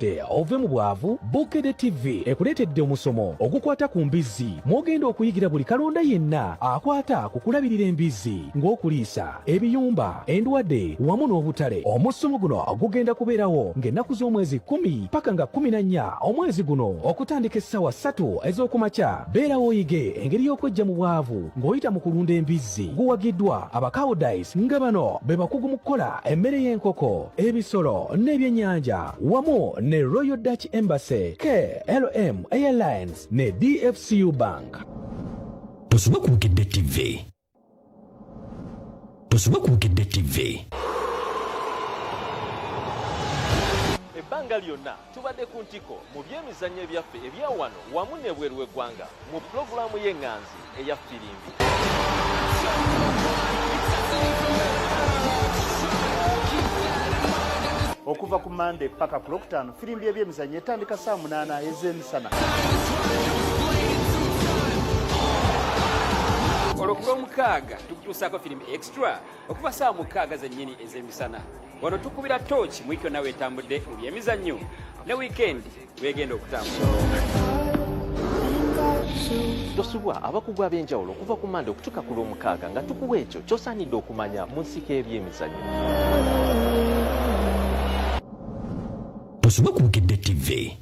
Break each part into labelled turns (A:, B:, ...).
A: wegatte ove mu bwavu. Bukedde TV ekuleetedde omusomo ogukwata ku mbizzi mw'ogenda okuyigira buli kalonda yenna akwata ku kulabirira embizzi ng'okuliisa, ebiyumba, endwadde wamu n'obutale. Omusomo guno gugenda kubeerawo ng'ennaku z'omwezi 10 paka nga 14 omwezi guno okutandika essaawa 3 ez'okumakya. Beera oyige engeri y'okwejja mu bwavu ng'oyita mu kulunda embizzi. Guwagiddwa abakawudayisi nga bano be bakugu mu kukola emmere y'enkoko, ebisolo n'ebyennyanja wamu ne Royal Dutch Embassy, KLM Airlines ne DFCU Bank.
B: Tosoma ku Bukedde TV. Tosoma ku Bukedde TV.
C: Ebbanga lyonna tubadde ku ntiko mu by'emizannyo byaffe ebya wano wamu n'ebweru w'eggwanga mu pulogulaamu y'enganzi eya firimbi.
D: Okuva ku Monday paka ku Lokutaano, firimbi ebyemizannyo etandika saa 8 ez'emisana.
E: Olwo ku Lwomukaaga tukutuusaako firimbi extra okuva saa 6 zennyini ez'emisana. Wano tukubira tooki mu wiki yonna weetambudde mu by'emizannyo ne wiikendi weegenda okutambula.
C: Tosubwa abakugu ab'enjawulo okuva ku Monday okutuuka ku Lwomukaaga nga tukuwa ekyo ky'osaanidde okumanya mu nsiko y'ebyemizannyo.
B: Tosoma ku Bukedde TV.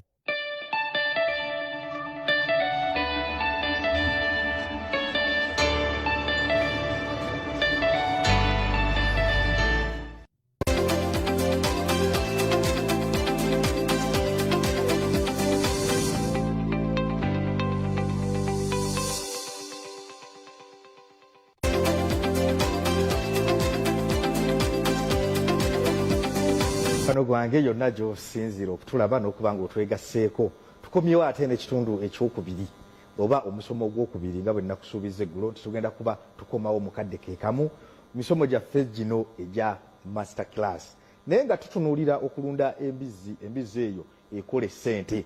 D: Kano gwange yonna gy'osinziira okutulaba n'okuba ng'otwegasseeko. Tukomyewo ate n'ekitundu ekyokubiri oba omusomo ogwokubiri nga bwe nakusuubiza eggulo nti tugenda kuba tukomawo mukadde ke kamu misomo gyaffe gino egya master class. Naye nga tutunuulira okulunda embizzi eyo ekola essente.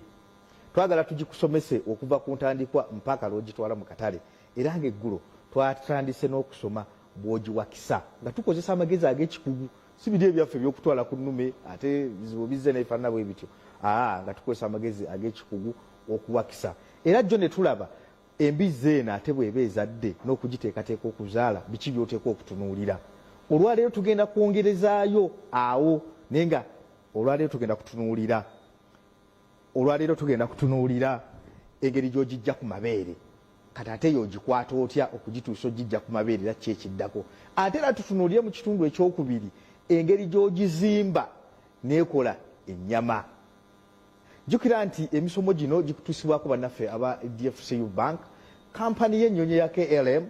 D: Twagala tugikusomese okuva ku ntandikwa mpaka lw'ogitwala mu katale. Era ng'eggulo twatandise n'okusoma bw'ogiwakisa nga tukozesa amagezi ag'ekikugu. Si biri ebyaffe by'okutwala ku nnume ate bizibu bizze n'ebifaanana bwe bityo. Nga tukozesa amagezi ag'ekikugu okuwakisa. Era jjo ne tulaba embizzi eno ate bw'eba ezadde n'okugiteekateeka okuzaala biki by'oteekwa okutunuulira. Olwaleero tugenda kwongerezaayo awo naye nga olwaleero tugenda kutunuulira engeri gy'ogijja ku mabeere. Kati ate y'ogikwata otya okugituusa ogijja ku mabeere era ki ekiddako. Ate era tutunuulire mu kitundu ekyokubiri engeri gy'ogizimba n'ekola ennyama. Jjukira nti emisomo gino gikutuusibwako bannaffe aba DFCU Bank, kampani y'ennyonyi ya KLM,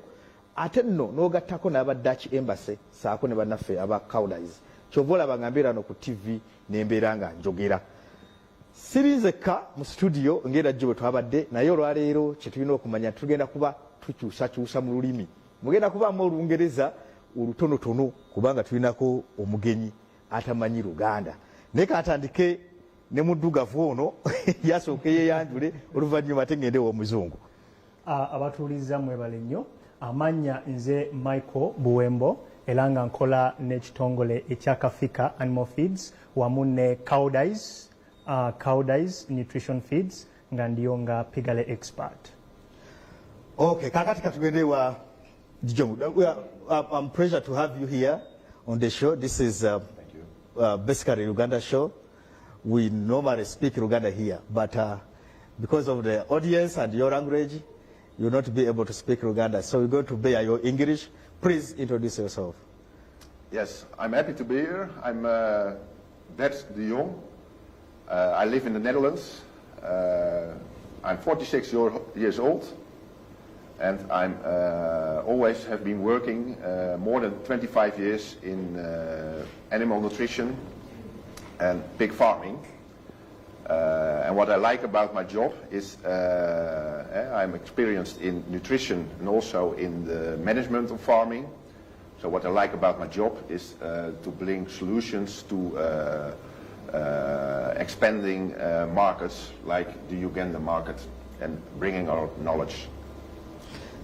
D: ate nno n'ogattako n'aba Dutch Embassy saako ne bannaffe aba Cowdays. Kyova olaba nga mbeera no ku TV n'embeera nga njogera. Sirinzekka mu studio ng'era jjo bwe twabadde naye olwaleero kye tulina okumanya tugenda kuba tukyusakyusa mu lulimi. Mugenda kubaamu Olungereza olutonotono kubanga tulinako omugenyi atamanyi Luganda. Naye katandike ne muddugavu ono yasooke yeeyanjule oluvannyuma ate ngende w'omuzungu.
F: Abatuuliza mwebale nnyo. Amannya nze Michael Buwembo era nga nkola n'ekitongole ekyakafika Animal Feeds wamu ne Cowdays Nutrition Feeds nga ndiyo nga pigale expert.
D: Okay, kakati katugende wa Dijong. I'm pleasure to have you here on the show. This is basically Uganda show. We normally speak Uganda here, but because of the audience and your language, you'll not be able to speak Uganda. So we're going to bear your English. Please introduce yourself.
G: Yes, I'm happy to be here. I'm Bert de Jong. I live in the Netherlands. I'm 46 years old. And I'm always have been working more than 25 years in animal nutrition and pig farming. And what I like about my job is I'm experienced in nutrition and also in the management of farming. So what I like about my job is to bring solutions to expanding markets like the Uganda market and bringing our knowledge.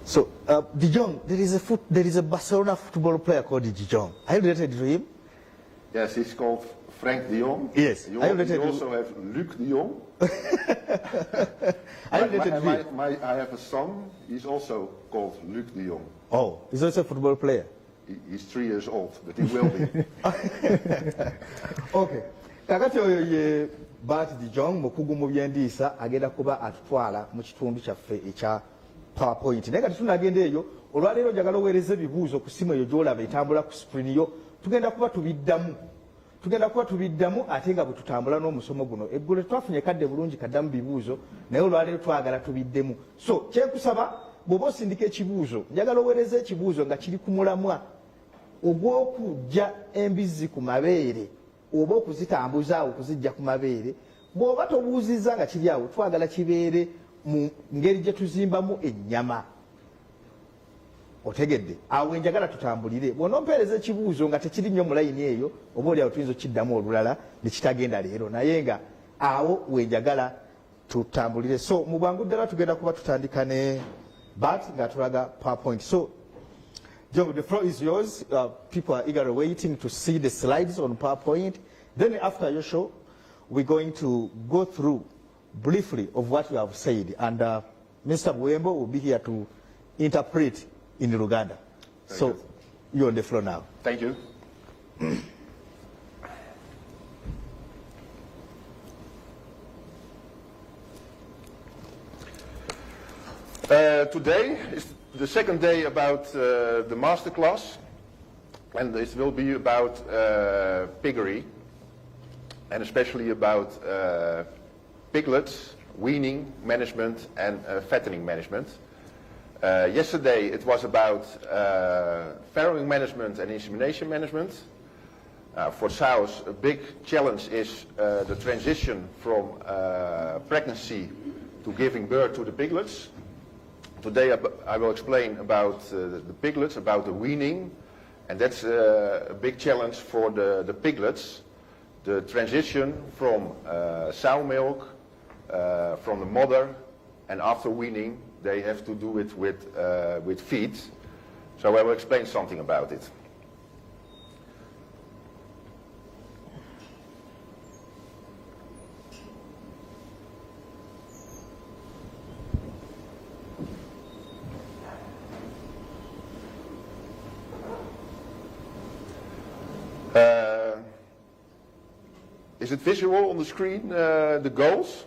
D: So, De Jong, there is a Barcelona football player called De Jong. Are you related to him?
G: Yes, he's called Frank de Jong.
D: Yes.
G: You
D: Are you related
G: you
D: to-
G: also have Luc de Jong.
D: Are you related to him?
G: I have a son. He's also called Luc de Jong.
D: Oh, he's also a football player.
G: He's 3 years old, but he will be.
D: Okay. Kakati oyo ye Bart de Jong mukugu mu byendiisa agenda kuba atutwala mu kitundu kyaffe ekya PowerPoint. Naye kati tunagenda eyo, olwaleero njagala oweereza ebibuuzo ku simu eyo gy'olaba etambula ku screen yo. Tugenda kuba tubiddamu ate nga bwe tutambula n'omusomo guno. Eggulo twafunye kadde bulungi kaddamu bibuuzo, naye olwaleero twagala tubiddemu. So kyenkusaba bw'oba osindika ekibuuzo, njagala oweereza ekibuuzo nga kiri ku mulamwa ogw'okujja embizzi ku mabeere oba okuzitambuza awo okuzijja ku mabeere. Bw'oba tobuuzizza nga kiri awo, twagala kibeere mu ngeri gye tuzimbamu ennyama. Otegedde awo njagala tutambulire. Bw'onompeereza ekibuuzo nga tekiri nnyo mu layini eyo, oba oli awo tuyinza okiddamu olulala ne kitagenda leero, naye nga awo wenjagala tutambulire. So mu bwangu ddala tugenda kuba tutandika ne Bart nga tulaga PowerPoint. So Joe, the floor is yours. People are eagerly waiting to see the slides on PowerPoint. Then after your show, we're going to go through briefly of what you have said. And Mr. Buembo will be here to interpret in Luganda. So you're on the floor now.
G: Thank you. Today is the second day about the masterclass, and it will be about piggery, and especially about piglets, weaning management, and fattening management. Yesterday it was about farrowing management and insemination management. For sows, a big challenge is the transition from pregnancy to giving birth to the piglets. Today I will explain about the piglets, about the weaning, and that's a big challenge for the piglets. The transition from sow milk, from the mother, and after weaning they have to do it with feed. So I will explain something about it. Is it visual on the screen, the goals?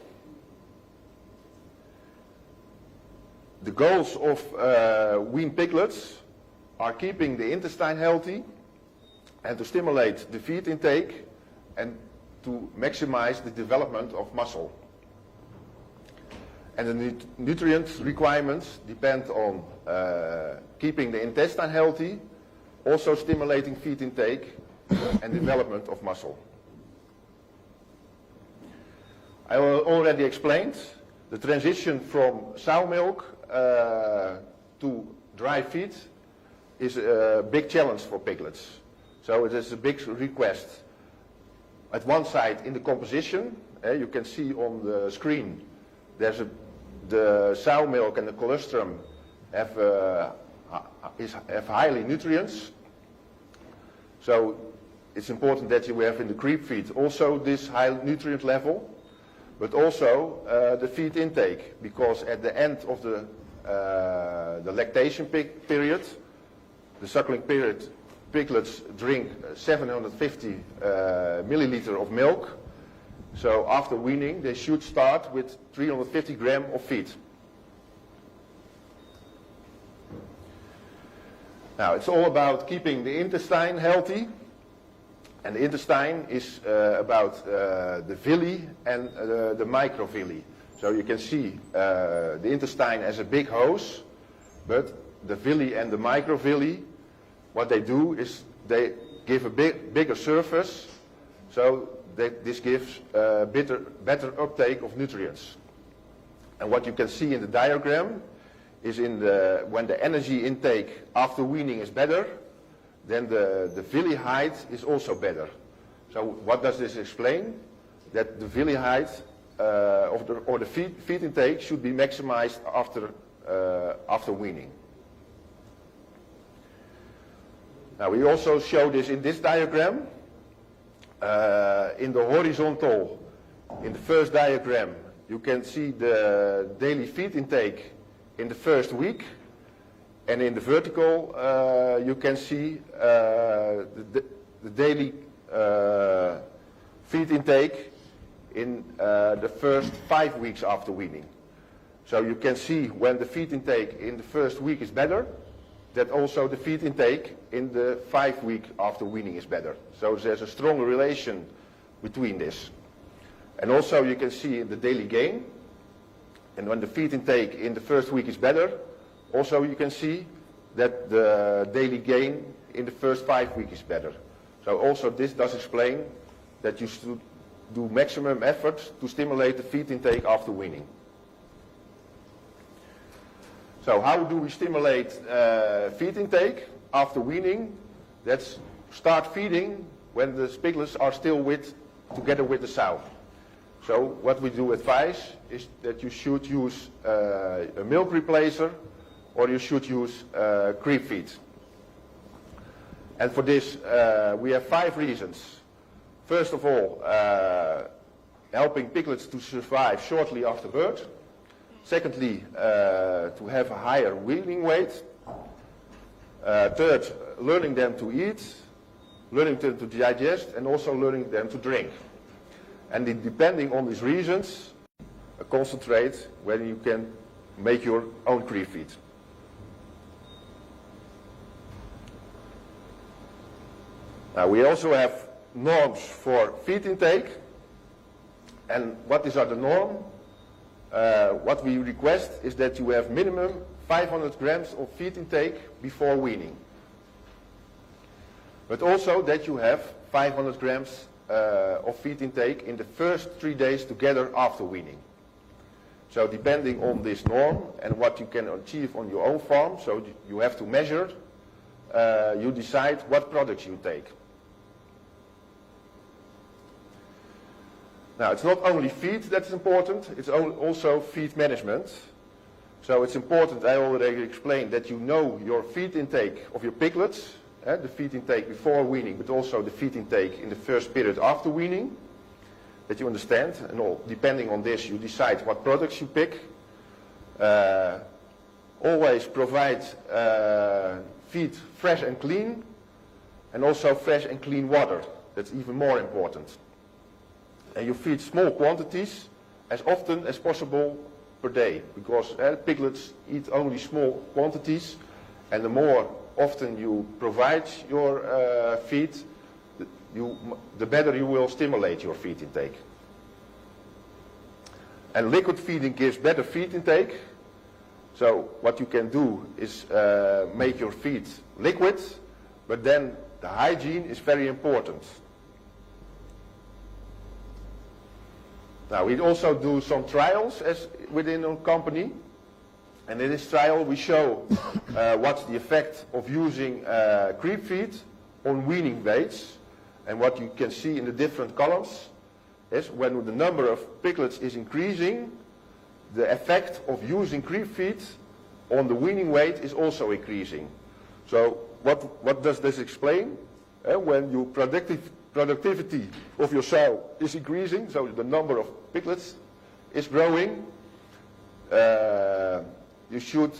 G: The goals of weaned piglets are keeping the intestine healthy and to stimulate the feed intake and to maximize the development of muscle. And the nutrient requirements depend on keeping the intestine healthy, also stimulating feed intake and development of muscle. I already explained the transition from sow milk to dry feed is a big challenge for piglets. So it is a big request. At one side in the composition, you can see on the screen, there's the sow milk and the colostrum have highly nutrients. So it's important that you have in the creep feed also this high nutrient level. But also the feed intake, because at the end of the lactation period, the suckling period, piglets drink 750 milliliter of milk. So after weaning, they should start with 350 gram of feed. Now it's all about keeping the intestine healthy. And the intestine is about the villi and the microvilli. So you can see the intestine as a big hose, but the villi and the microvilli, what they do is they give a bigger surface, so this gives better uptake of nutrients. And what you can see in the diagram is when the energy intake after weaning is better, then the villi height is also better. So what does this explain? That the villi height or the feed intake should be maximized after weaning. Now we also show this in this diagram. in the horizontal, in the first diagram, you can see the daily feed intake in the first week, and in the vertical you can see the daily feed intake in the first 5 weeks after weaning. So you can see when the feed intake in the first week is better, that also the feed intake in the 5 weeks after weaning is better. So there's a strong relation between this. And also you can see the daily gain, and when the feed intake in the first week is better, also you can see that the daily gain in the first 5 weeks is better. So also this does explain that you should do maximum effort to stimulate the feed intake after weaning. So how do we stimulate feed intake after weaning? Let's start feeding when the piglets are still together with the sow. So what we do advise is that you should use a milk replacer, or you should use creep feed. And for this we have 5 reasons. First of all, helping piglets to survive shortly after birth. Secondly, to have a higher weaning weight. Third, learning them to eat, learning them to digest, and also learning them to drink. And depending on these reasons, concentrate when you can make your own creep feed. Now we also have norms for feed intake. And what are the norms? What we request is that you have minimum 500 grams of feed intake before weaning. But also that you have 500 grams of feed intake in the first 3 days together after weaning. So depending on this norm and what you can achieve on your own farm, so you have to measure, you decide what products you take. Now, it's not only feed that's important, it's also feed management. So it's important, I already explained, that you know your feed intake of your piglets, the feed intake before weaning, but also the feed intake in the first period after weaning, that you understand. And depending on this, you decide what products you pick. Always provide feed fresh and clean, and also fresh and clean water. That's even more important. And you feed small quantities as often as possible per day, because piglets eat only small quantities, and the more often you provide your feed, the better you will stimulate your feed intake. And liquid feeding gives better feed intake. So what you can do is make your feed liquid, but then the hygiene is very important. Now we also do some trials within our company, and in this trial we show what's the effect of using creep feed on weaning weights. And what you can see in the different columns is when the number of piglets is increasing, the effect of using creep feed on the weaning weight is also increasing. So what does this explain? When your productivity of your sow is increasing, so the number of piglets is growing, you should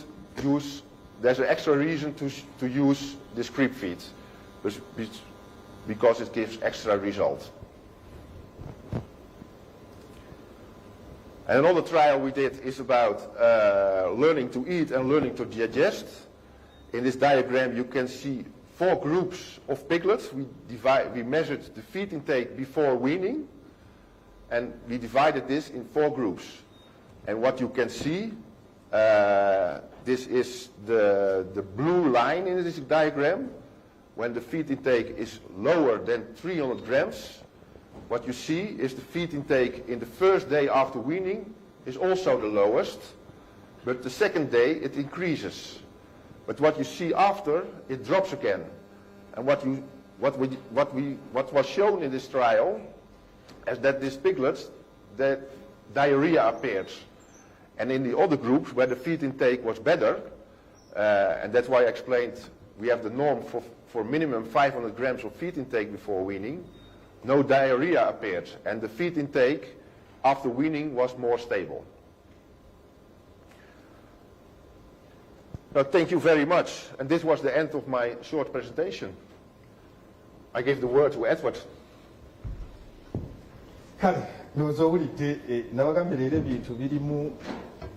G: use, there's an extra reason to use this creep feed, because it gives extra result. And another trial we did is about learning to eat and learning to digest. In this diagram you can see 4 groups of piglets. We measured the feed intake before weaning, and we divided this in 4 groups. And what you can see, this is the blue line in this diagram. When the feed intake is lower than 300 grams, what you see is the feed intake in the first day after weaning is also the lowest, but the second day it increases. But what you see after, it drops again. And what was shown in this trial is that these piglets, that diarrhea appeared. And in the other groups where the feed intake was better, and that's why I explained we have the norm for minimum 500 grams of feed intake before weaning. no diarrhea appeared, and the feed intake after weaning was more stable. Now, thank you very much, and this was the end of my short presentation. I give the word to Edward.
D: Kale ndowooza owulidde nabagambye leero ebintu birimu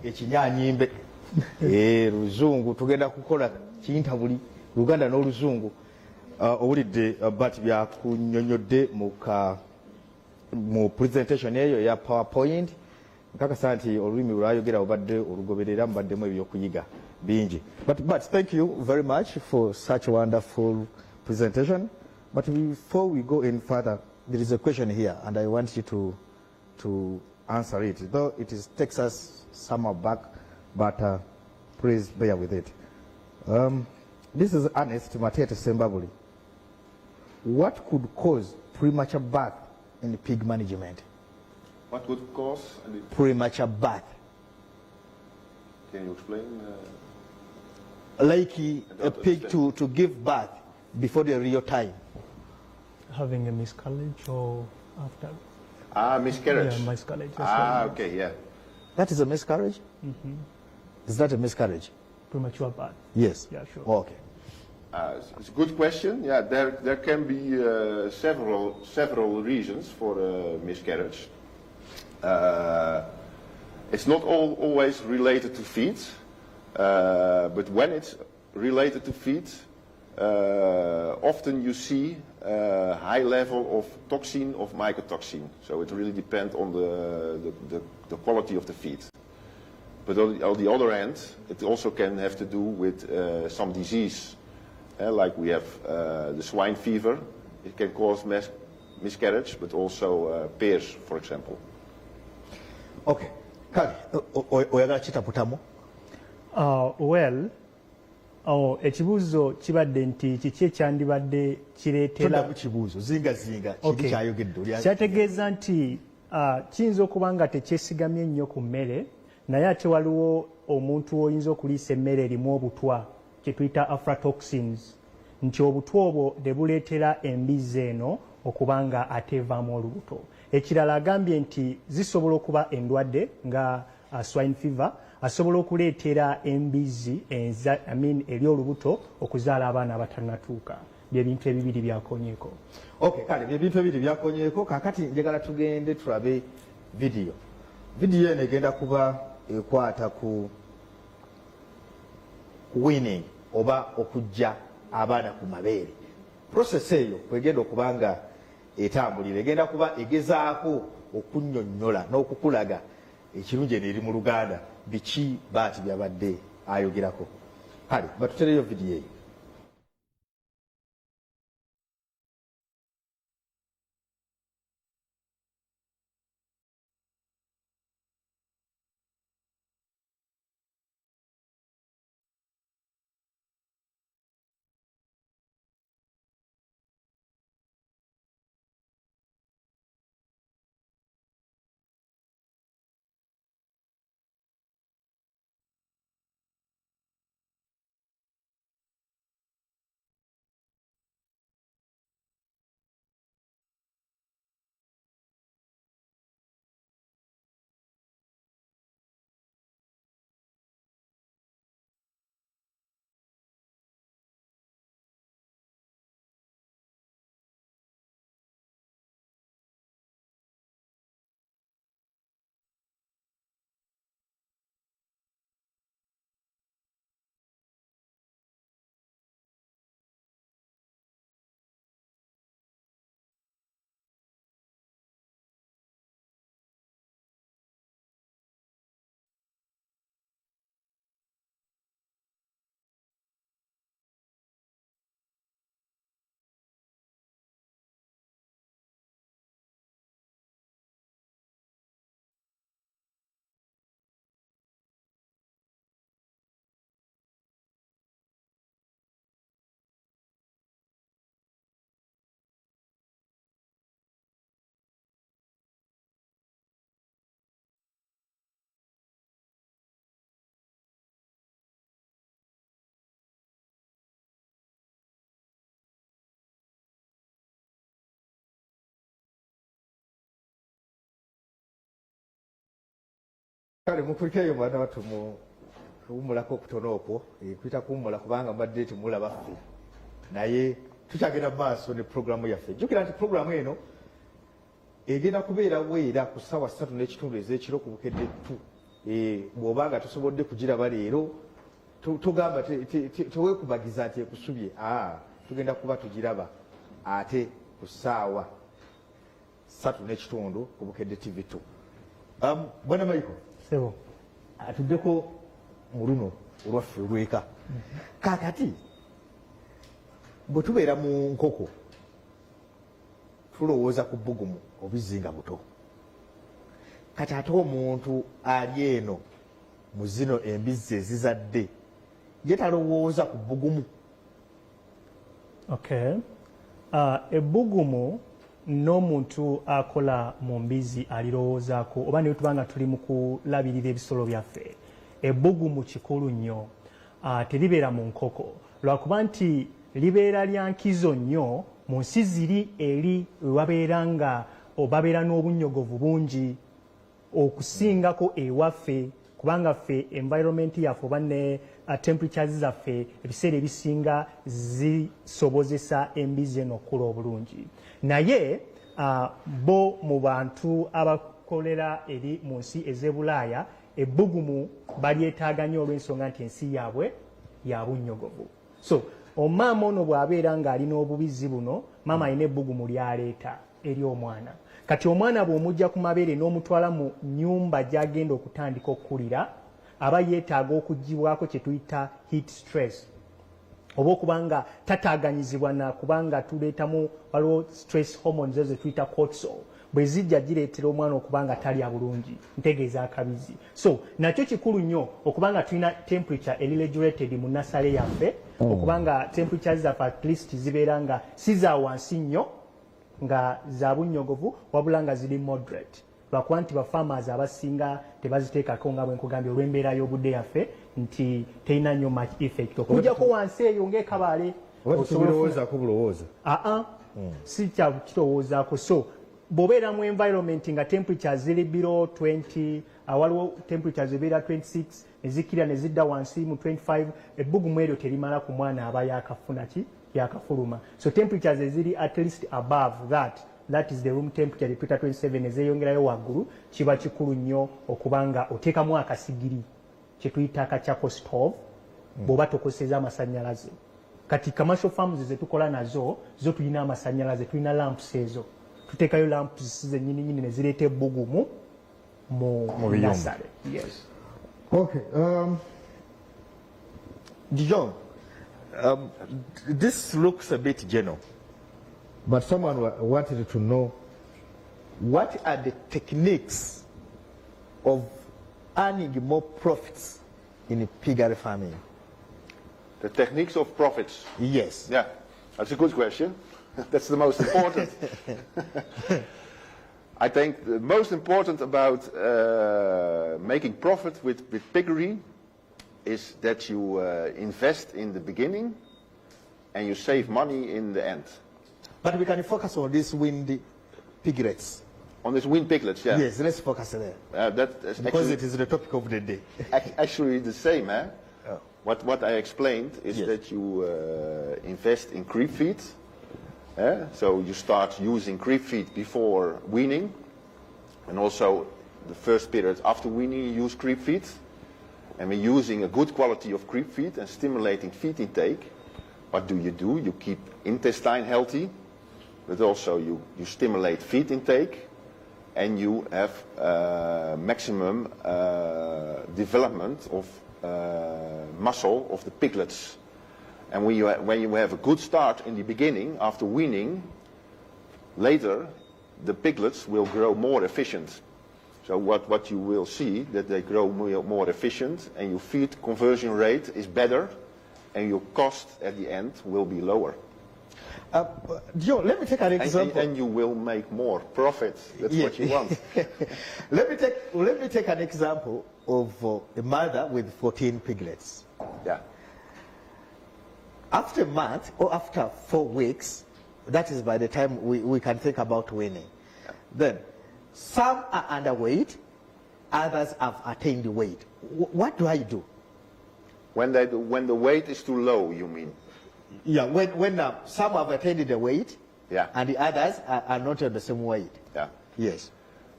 D: ekinyanyimbe luzungu tugenda kukola kintabuli luganda n'oluzungu owulidde but byakunnyonnyodde mu presentation eyo ya powerpoint nkakasa nti olulimi lwayogera obadde olugoberera mubaddemu ebyokuyiga bingi but thank you very much for such a wonderful presentation. But before we go in further, there is a question here, and I want you to answer it. Though it takes us somehow back, but please bear with it. This is Ernest Matete Sembabuli. What could cause premature birth in pig management?
G: What would cause
D: premature birth?
G: Can you explain?
D: Like a pig to give birth before the real time.
F: Having a miscarriage or after?
G: Miscarriage.
F: Yeah, miscarriage.
G: Okay, yeah.
D: That is a miscarriage?
F: Mm-hmm.
D: Is that a miscarriage?
F: Premature birth.
D: Yes.
F: Yeah, sure.
D: Okay.
G: It's a good question. Yeah, there can be several reasons for miscarriage. It's not always related to feed, but when it's related to feed, often you see a high level of toxin, of mycotoxin. So it really depends on the quality of the feed. But on the other hand, it also can have to do with some disease. Like we have the swine fever. It can cause miscarriage, but also pears, for example.
D: Okay. Kale, oyagala kitaputamu?
F: Well, ekibuuzo kibadde nti kiki ekyandibadde kireetera
D: kibuuzo zinga kiri kyayogedde
F: kyategeeza nti kiyinza okuba nga tekyesigamye nnyo ku mmere naye ate waliwo omuntu oyinza okuliisa emmere erimu obutwa kye tuyita aflatoxins nti obutwa obwo ne buleetera embizzi eno okuba nga ate evaamu olubuto. Ekirala agambye nti zisobola okuba endwadde nga swine fever asobola okuleetera embizzi eri olubuto okuzaala abaana abatannatuuka. Byebintu ebibiri byakonyeeko.
D: Okay, kale byebintu ebibiri byakonyeeko kakati njagala tugende tulabe vidiyo. Vidiyo eno egenda kuba ekwata ku weaning oba okujja abaana ku mabeere. Process eyo kwegenda okuba nga etambulira egenda kuba egezaako okunnyonnyola n'okukulaga ekirungi eno eri mu Luganda biki baati byabadde ayogerako. Kale batutereyo vidiyo eyo. kale mukulikeyo mwana wattu kuwummulako okutono okwo kuyita kuwummula kubanga mbadde temulaba ffe naye tukyagenda mu maaso ne puroguramu yaffe jjukira nti puroguramu eno egenda kubeerawo era ku ssaawa 3:30 ez'ekiro ku bukedde ttu bw'oba nga tosobodde kugiraba leero togamba teweekubagiza nti ekusubye tugenda kuba tugiraba ate ku ssaawa 3:30 ku bukedde tv 2. Bwana Michael
F: sebo
D: atuddeko mu luno olwaffe olweka kakati bwe tubeera mu nkoko tulowooza ku bbugumu obizinga buto kati ate omuntu ali eno mu zino embizzi ezizadde ye talowooza ku bbugumu.
F: Ebbugumu n'omuntu akola mu mbizzi alirowoozaako oba ne tubanga tuli mu kulabirira ebisolo byaffe ebbugumu kikulu nnyo teribeera mu nkoko lwakuba nti libeera lya nkizo nnyo mu nsi ziri eri wewabeera nga babeera n'obunnyogovu bungi okusingako ewaffe kubanga ffe environment yaffe oba ne temperatures zaffe ebiseera ebisinga zisobozesa embizzi eno okukula obulungi naye bo mu bantu abakolera eri mu nsi ez'ebulaaya ebbugumu balyetaaga nnyo olw'ensonga nti ensi yaabwe ya bunnyogovu so omaama ono bw'abeera ng'alina obubizzi buno maama alina ebbugumu lyaleeta eri omwana kati omwana bw'omujja ku mabeere n'omutwala mu nnyumba gy'agenda okutandika okukulira aba yeetaaga okuggibwako kye tuyita heat stress oba okubanga tataaganyizibwa na kubanga tuleetamu waliwo stress hormones ezo tuyita cortisol bwe zijja gireetera omwana okubanga talya bulungi ntegeeza akabizi so nakyo kikulu nnyo okubanga tulina temperature eri regulated mu nasale yaffe okubanga temperatures zaffe at least zibeera nga si za wansi nnyo nga za bunnyogovu wabula nga ziri moderate lwakuba nti bafarmers abasinga tebaziteekako nga bwenkugambye olw'embeera y'obudde yaffe nti terina nnyo much effect okujjako wansi eyo ng'ekabaale
D: okirowoozaako bulowooza
F: si kyakirowoozaako so bw'obeera mu environment nga temperatures ziri below 20 waliwo temperatures ebeera 26 ezikira ne zidda wansi mu 25 ebbugumu eryo terimala ku mwana aba yakafuna ki yakafuluma so temperatures eziri at least above that is the room temperature epita 27 ezeyongerayo waggulu kiba kikulu nnyo okubanga oteekamu akasigiri kyetuyita akakyako stove bw'oba tokoseza amasannyalaze kati commercial farms zetukola nazo zo tulina amasannyalaze tulina lamps ezo tuteekayo lamps zennyininyini ne zireeta ebbugumu mu nasale. Yes.
D: Okay. Dijon, this looks a bit general, but someone wanted to know what are the techniques of earning more profits in piggery farming?
G: The techniques of profits?
D: Yes.
G: Yeah, that's a good question. That's the most important. I think the most important about making profit with piggery is that you invest in the beginning and you save money in the end.
D: But we can focus on these wind piglets.
G: On these wind piglets, yeah.
D: Yes, let's focus there.
G: Because
D: actually, it is the topic of the day.
G: Actually the same, eh?
D: Oh.
G: What I explained is that you invest in creep feed. So you start using creep feed before weaning, and also the first period after weaning you use creep feed. And we're using a good quality of creep feed and stimulating feed intake. What do? You keep intestine healthy, but also you stimulate feed intake, and you have maximum development of muscle of the piglets. And when you have a good start in the beginning, after weaning, later the piglets will grow more efficient. So what you will see, that they grow more efficient, and your feed conversion rate is better, and your cost at the end will be lower.
D: Joe, let me take an example.
G: And you will make more profit. That's what you want.
D: Let me take an example of a mother with 14 piglets.
G: Yeah.
D: After a month or after 4 weeks, that is by the time we can think about weaning. Yeah. Then some are underweight others have attained the weight. What do I do?
G: When the weight is too low, you mean?
D: Yeah, when some have attained the weight,
G: Yeah.
D: and the others are not at the same weight.
G: Yeah.
D: Yes.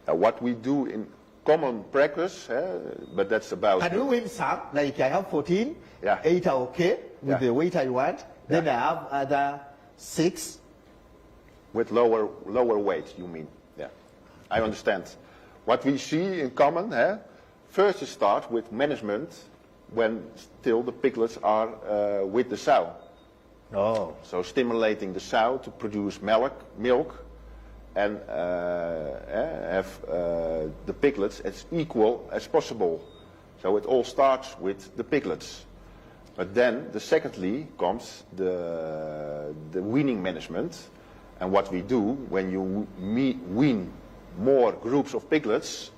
G: What we do in common practice, but that's about.
D: Can we win some? Like I have 14,
G: Yeah.
D: 8 are okay with
G: Yeah.
D: the weight I want. Then I have other 6.
G: With lower weight, you mean? Yeah, I understand. What we see in common, first you start with management when still the piglets are with the sow.
D: Oh.
G: So stimulating the sow to produce milk and have the piglets as equal as possible. So it all starts with the piglets. But then, secondly, comes the weaning management. And what we do, when you wean more groups of piglets,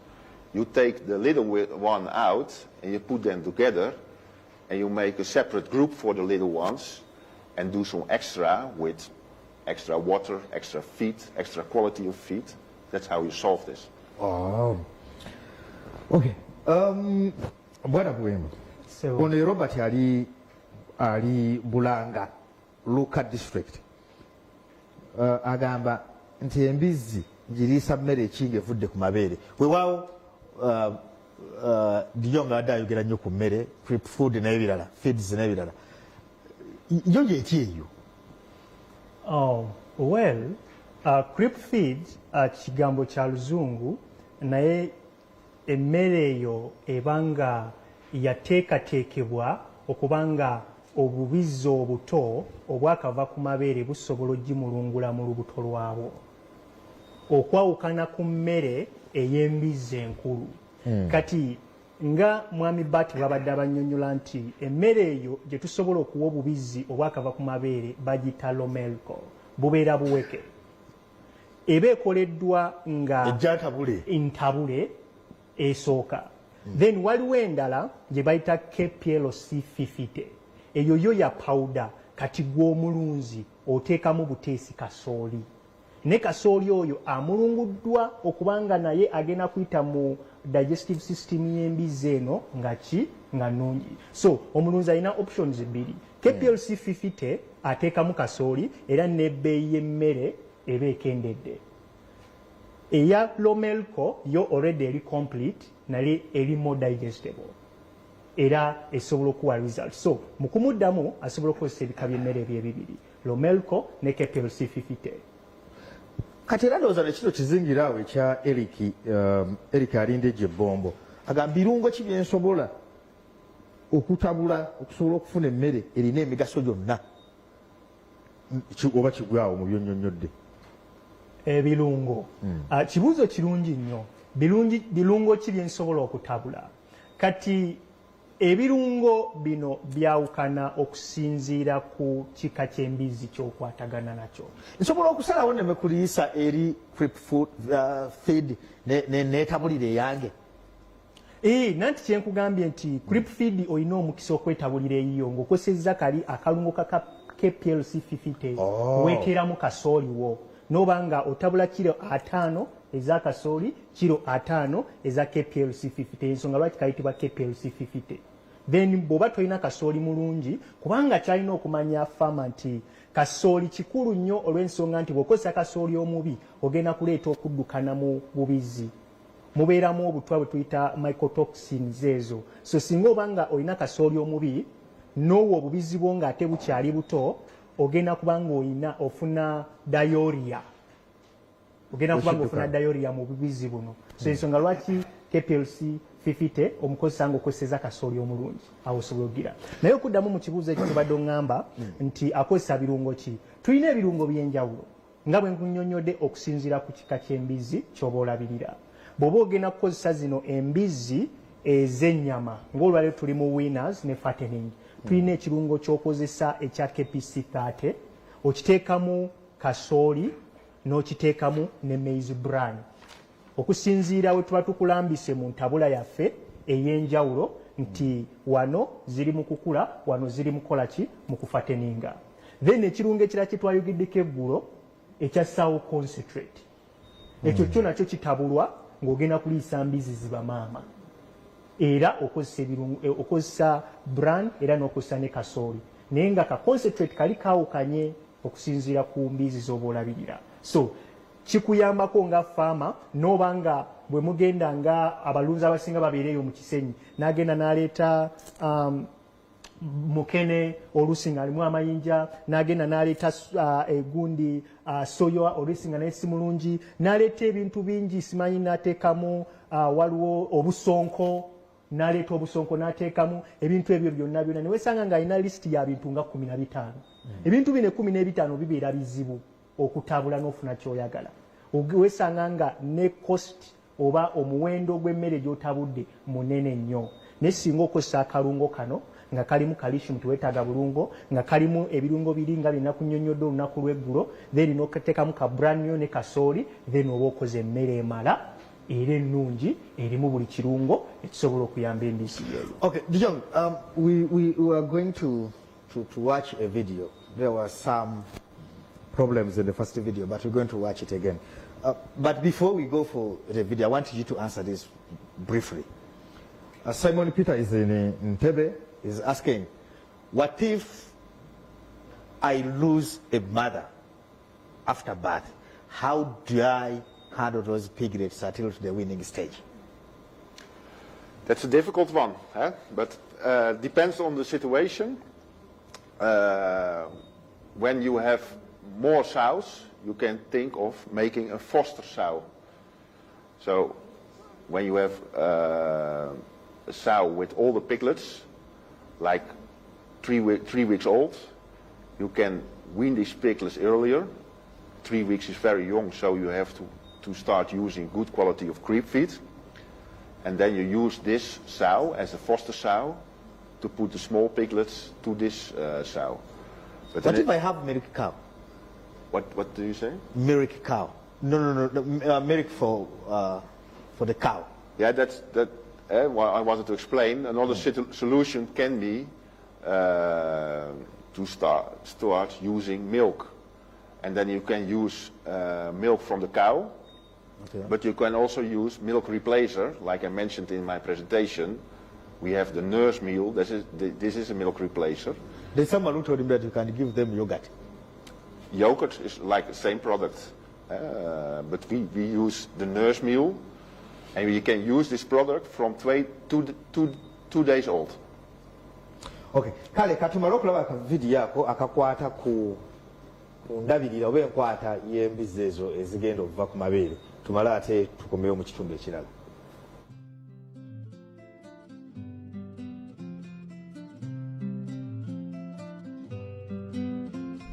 G: you take the little one out and you put them together and you make a separate group for the little ones and do some extra with extra water, extra feed, extra quality of feed. That's how you solve this.
D: Oh. Okay. Bwana Buwema.
F: So,
D: Ono Robert ali Bulanga local district. Agamba nti Embizzi njiriisa mmere ekinga evudde ku mabeere. Weewaawo Diyo nga ayogera nnyo ku mmere, prep food n'ebirala, feeds n'ebirala. Yo gyeki eyo?
F: oh, well, creep feeds kigambo kya luzungu naye emmere eyo ebanga yateekateekebwa okubanga obubizzi obuto obwakava ku mabeere busobola oggimulungula mu lubuto lwabo okwawukana ku mmere ey'embizzi enkulu. Kati nga mwami Bati babadde abannyonnyola nti emmere eyo gye tusobola okuwa obubizzi obwakava ku mabeere bagita lomelco, bubeera buweke, eba ekoleddwa nga
D: Ejjantabule.
F: ntabule esooka. Then waliwo endala gye bayita KPLC 50. Eyo yo ya powder, kati gw'omulunzi oteekamu buteesi kasooli. Ne kasooli oyo amulunguddwa okubanga naye agenda kuyita mu digestive system y'embizzi eno nga nnungi. So omulunzi alina options bbiri. KPLC 50 ateekamu kasooli era n'ebbeeyi y'emmere eba ekendedde. Eya lomelco yo already eri complete naye eri more digestible era esobola okuwa result. So mu kumuddamu asobola okukozesa ebika by'emmere ebyo ebibiri, lomelco ne KPLC 50.
D: Kati era ndowooza ne kino kizingira awo ekya Eric Alindejje Bombo agamba birungo ki byensobola okutabula okusobola okufuna emmere erina emigaso gyonna oba kigwawo mu byonnyonnyodde.
F: Ebirungo kibuuzo kirungi nnyo. Birungo ki byensobola okutabula? Kati ebirungo bino byawukana okusinziira ku kika ky'embizzi ky'okwatagana nakyo.
D: Nsobola okusalawo ne mekuliisa eri prep food feed neetabulira eyange.
F: Nanti kyenkugambye nti creep feed olina omukisa okwetabulira eyiyo ng'okosezza kali akalungo ka KPLC 50 weeteeramu kasooli wo n'obanga otabula kilo 5 eza kasooli, kilo 5 eza KPLC 50. Ensonga lwaki kayitibwa KPLC 50. Then bw'oba tolina kasooli mulungi, kubanga kyalina okumanya fama nti kasooli kikulu nnyo olw'ensonga nti bw'okozesa kasooli omubi ogenda kuleeta okuddukana mu bubizzi. Mubeeramu obutwa bwe tuyita mycotoxins ezo. So singa obanga olina kasooli omubi n'owa obubizzi bwo ng'ate bukyali buto, ogenda kubanga ofuna diarrhea. Mu bubizzi buno. So ensonga lwaki KPLC 50 omukozesa ng'okoseza kasooli omulungi awo osobola okugira. Naye okuddamu mu kibuuzo ekyo tubadde oŋŋamba nti akozesa birungo ki? Tulina ebirungo by'enjawulo nga bwe nkunnyonnyodde okusinziira ku kika ky'embizzi ky'oba olabirira. Bw'oba ogenda kukozesa zino embizzi ez'ennyama ng'olwaleero tuli mu winners ne fattening, tulina ekirungo ky'okozesa ekya KPC 30, okiteekamu kasooli n'okiteekamu ne maize bran. Okusinziira we tuba tukulambise mu ntabula yaffe ey'enjawulo nti wano ziri mu kukula, wano ziri mu kola ki, mu kufateninga. Then ekirungo ekirala kye twayogeddeko eggulo ekya sawo concentrate, ekyo kyo nakyo kitabulwa ng'ogenda kuliisa mbizi ziba maama era okozesa brand era n'okozesa ne kasooli naye nga ka concentrate kali kaawukanye okusinziira ku mbizi z'oba olabirira so kikuyambako nga faama n'oba nga bwe mugenda nga abalunzi abasinga babeereeyo mu kisenyi n'agenda n'aleeta mukene oluusi nga alimu amayinja n'agenda n'aleeta egundi soya oluusi nga naye si mulungi n'aleeta ebintu bingi simanyi n'ateekamu waliwo obusonko n'aleeta obusonko n'ateekamu ebintu ebyo byonna byonna newesanga ng'alina lisiti ya bintu nga 15 ebintu bino 15 bibeera bizibu okutabula n'ofuna kyoyagala wesanga nga ne cost oba omuwendo gw'emmere gy'otabudde munene nnyo naye singa okozesa akalungo kano nga kalimu calcium tuwetaaga bulungo nga kalimu ebirungo biri nga bina kunnyonnyodde olunaku lw'eggulo then n'okateekamu ka brand new ne kasooli then oba okoze emmere emala era ennungi erimu buli kirungo ekisobola okuyamba embisi yeeyo.
D: Okay, Dijon, we were going to watch a video. There were some problems in the first video, but we're going to watch it again. But before we go for the video, I want you to answer this briefly. Simon Peter is in Entebbe, is asking, what if I lose a mother after birth? How do I handle those piglets until the winning stage?
G: That's a difficult one, but depends on the situation. When you have more sows, you can think of making a foster sow. So when you have a sow with all the piglets, like 3 weeks old, you can wean these piglets earlier. 3 weeks is very young, so you have to start using good quality of creep feed. And then you use this sow as a foster sow to put the small piglets to this sow. But
D: what if I have milk cow?
G: What do you say?
D: Milk cow. No, milk for the cow.
G: Yeah, that's what I wanted to explain. Another solution can be to start using milk. And then you can use milk from the cow, okay. But you can also use milk replacer, like I mentioned in my presentation. We have the nurse meal. This is a milk replacer.
D: There's someone who told him that you can give them yogurt.
G: Yogurt is like the same product, but we use the nurse meal, and you can use this product from 2 days old.
D: Okay, kale katumala okulaba ka video yako akakwata ku ndabirira oba enkwata y'embizzi ezo ezigenda okuva ku mabeere tumale ate tukomeyo mu kitundu ekirala.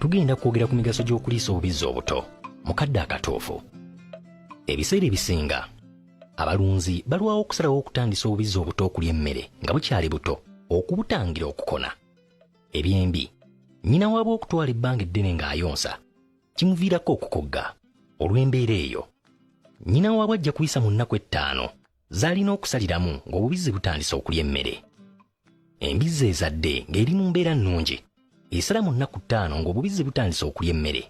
B: Tugenda kwogera ku migaso gy'okuliisa obubizzi obuto mu kadde akatuufu. Ebiseera ebisinga abalunzi balwawo okusalawo okutandisa obubizzi obuto okulya emmere nga bukyali buto okubutangira okukona. Ebyembi nnyina waabwe okutwala ebbanga eddene ng'ayonsa kimuviirako okukogga. Olw'embeera eyo nnyina waabwe ajja kuyisa mu nnaku 5 z'alina okusaliramu ng'obubizzi butandisa okulya emmere. Embizzi ezadde ng'eri mu mbeera nnungi esala mu nnaku 5 ng'obubizzi butandisa okulya emmere.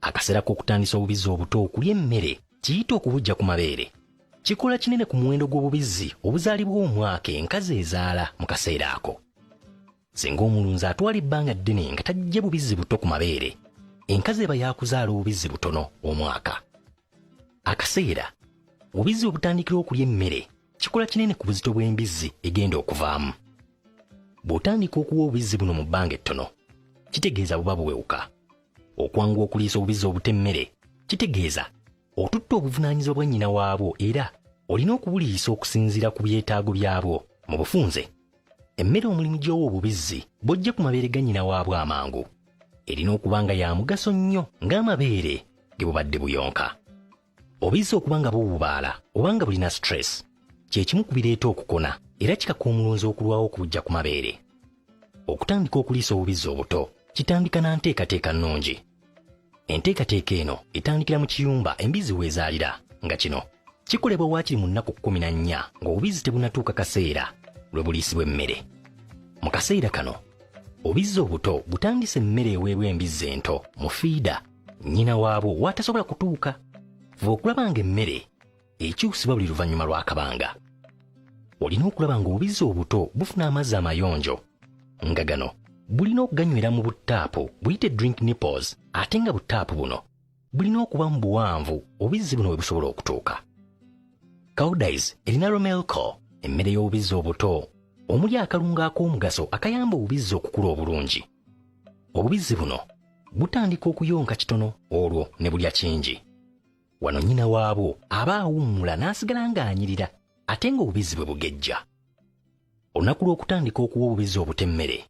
B: Akaseera k'okutandisa obubizzi obuto okulya emmere kiyita okubujja ku mabeere. Kikola kinene ku muwendo gw'obubizzi obuzaalibwa omwaka enkazi ezaala mu kaseera ako. Singa omulunzi atwala ebbanga ddene nga tajja bubizzi buto ku mabeere, enkazi eba yakuzaala obubizzi butono omwaka. Akaseera obubizzi obutandikira okulya emmere kikola kinene ku buzito bw'embizzi egenda okuvaamu. Bw'otandika okuwa obubizzi buno mu bbanga ettono kitegeeza buba buwewuka. Okwanguwa okuliisa obubizzi obuto emmere kitegeeza otutta obuvunaanyizibwa bwa nnyina waabwo era olina okubuliisa okusinziira ku byetaago byabwo. Mu bufunze emmere omulimu gy'owa obubizzi bw'ojja ku mabeere ga nnyina waabwo amangu erina okuba nga ya mugaso nnyo ng'amabeere ge bubadde buyonka. Obubizzi okuba nga bububaala oba nga bulina stress kye kimu ku bireeta okukona era kikaka omulunzi okulwawo okubujja ku mabeere. Okutandika okuliisa obubizzi obuto kitandika na nteekateeka nnungi. Enteekateeka eno etandikira mu kiyumba embizzi weezaalira nga kino kikolebwa waakiri mu nnaku 14 ng'obubizzi tebunatuuka kaseera lwe buliisibwa emmere. Mu kaseera kano obubizzi obuto butandisa emmere eweebwa embizzi ento mu fiida nnyina waabwo w'atasobola kutuuka. Fuba okulaba nga emmere ekyusibwa buli luvannyuma lw'akabanga. Olina okulaba ng'obubizzi obuto bufuna amazzi amayonjo nga gano bulina okuganywera mu butaapu buyite drink nipples, ate nga butaapu buno bulina okuba mu buwanvu obubizzi buno bwe busobola okutuuka. Cowdice erina romelco, emmere y'obubizzi obuto omuli akalungo ak'omugaso akayamba obubizzi okukula obulungi. Obubizzi buno butandika okuyonka kitono olwo ne bulya kingi. Wano nnyina waabwo aba awummula n'asigala ng'anyirira ate ng'obubizzi bwe bugejja. Olunaku lw'okutandika okuwa obubizzi obuto emmere,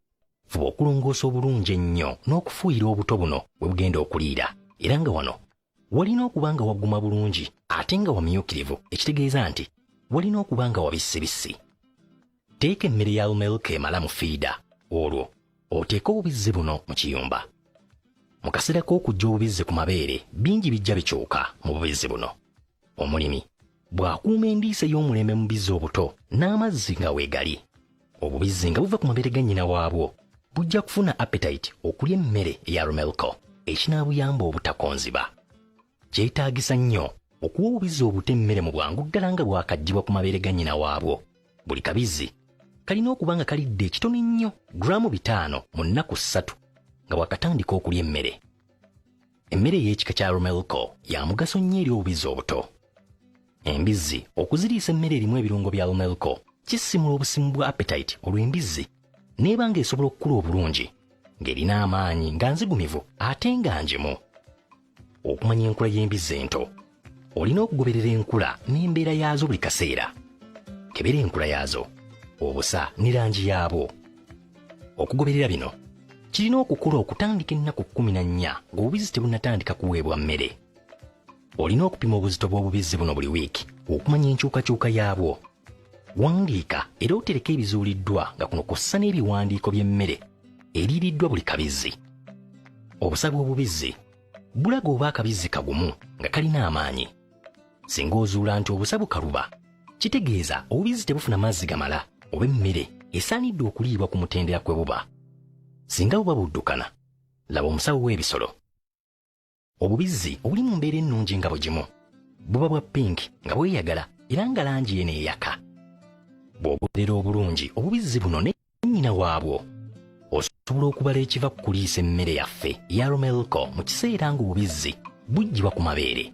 B: fuba okulongoosa obulungi ennyo n'okufuuyira obuto buno bwe bugenda okuliira, era nga wano walina okuba nga wagguma bulungi ate nga wamyukirivu, ekitegeeza nti walina okuba nga wabissibissi. Teeka emmere ya almelka emala mu fiida, olwo oteeke obubizzi buno mu kiyumba. Mu kaseera k'okujja obubizzi ku mabeere, bingi bijja bikyuka mu bubizzi buno. Omulimi bw'akuuma endiisa y'omulembe mu bubizzi obuto n'amazzi nga weegali, obubizzi nga buva ku mabeere ga nnyina waabwo bujja kufuna appetite okulya emmere eya romelco, ekinaabuyamba obutakonziba. Kyetaagisa nnyo okuwa obubizzi obuto emmere mu bwangu ddala nga bwakaggyibwa ku mabeere ga nnyina waabwo. Buli kabizzi kalina okuba nga kalidde ekitono ennyo gulaamu 5 mu nnaku 3 nga bwakatandika okulya emmere. Emmere ey'ekika kya romelco ya mugaso nnyo eri obubizzi obuto. Embizzi okuziriisa emmere erimu ebirungo bya romelco kisimula obusimu bwa appetite olw'embizzi n'eba ng'esobola okukula obulungi ng'erina amaanyi nga nzigumivu ate nga ngimu. Okumanya enkula y'embizzi ento, olina okugoberera enkula n'embeera yaazo buli kaseera. Kebera enkula yaazo, obusa ne langi yaabwo. Okugoberera bino kirina okukola okutandika ennaku 14 ng'obubizzi tebunnatandika kuweebwa mmere. Olina okupima obuzito bw'obubizzi buno buli wiiki okumanya enkyukakyuka yaabwo. Wandiika era otereka ebizuuliddwa nga kuno kw'ossa n'ebiwandiiko by'emmere eriiriddwa buli kabizzi. Obusa bw'obubizzi bulaga oba akabizzi kagumu nga kalina amaanyi. Singa ozuula nti obusa bukaluba, kitegeeza obubizzi tebufuna mazzi gamala oba emmere esaanidde okuliibwa ku mutendera kwe buba. Singa buba buddukana, laba omusawo w'ebisolo. Obubizzi obuli mu mbeera ennungi nga bugimu buba bwa pinki nga bweyagala era nga langi ye neeyaka. Bw'ogoberera obulungi obubizzi buno ne nnyina waabwo, osobola okubala ekiva ku kuliisa emmere yaffe eya romelco mu kiseera ng'obubizzi buggyibwa ku mabeere.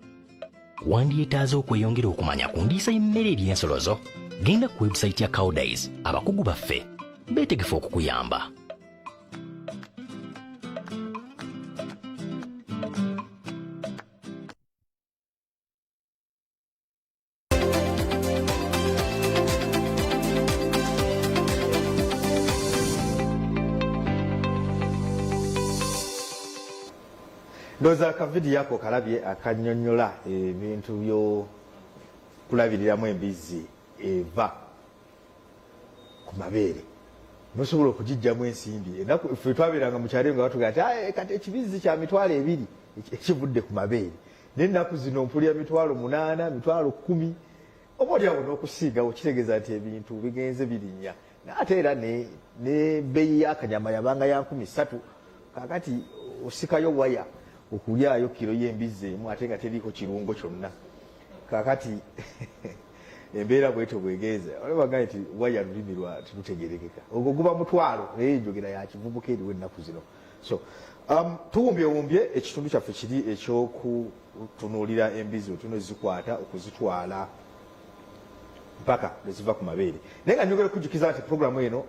B: Wandyetaaze okweyongera okumanya ku ndiisa y'emmere eby'ensolo zo, genda ku website ya Cowdice, abakugu baffe beetegefu okukuyamba.
D: Ndoza akavidiyo yako kalabye akannyonnyola ebintu by'okulabiriramu embizzi eva ku mabeere. Nosobola okugijjamu ensimbi. Ennaku ffe twabeeranga mu kyalo nga batugamba nti kati ekibizzi kya 2,000 ekivudde ku mabeere. N'ennaku zino mpulira 8,000, 10,000. Oboolyawo n'okusingawo kitegeeza nti ebintu bigenze birinnya. Ate era n'ebbeeyi y'akanyama yabanga ya 3,000. Kaakati osikayo waya okulyayo kiro y'embizzi emu ate nga teriiko kirungo kyonna. Kaakati embeera bwetyo bwegenza olabagambye nti waya lulimi lwa tilutegerekeka. Ogwo guba mutwalo naye enjogera ya kivubuka eriwo ennaku zino. So tuwumbyewumbye ekitundu kyaffe kiri ekyokutunuulira embizzi otunozikwata okuzitwala mpaka lweziva ku mabeere. Naye nga njogera okujjukiza nti puroguramu eno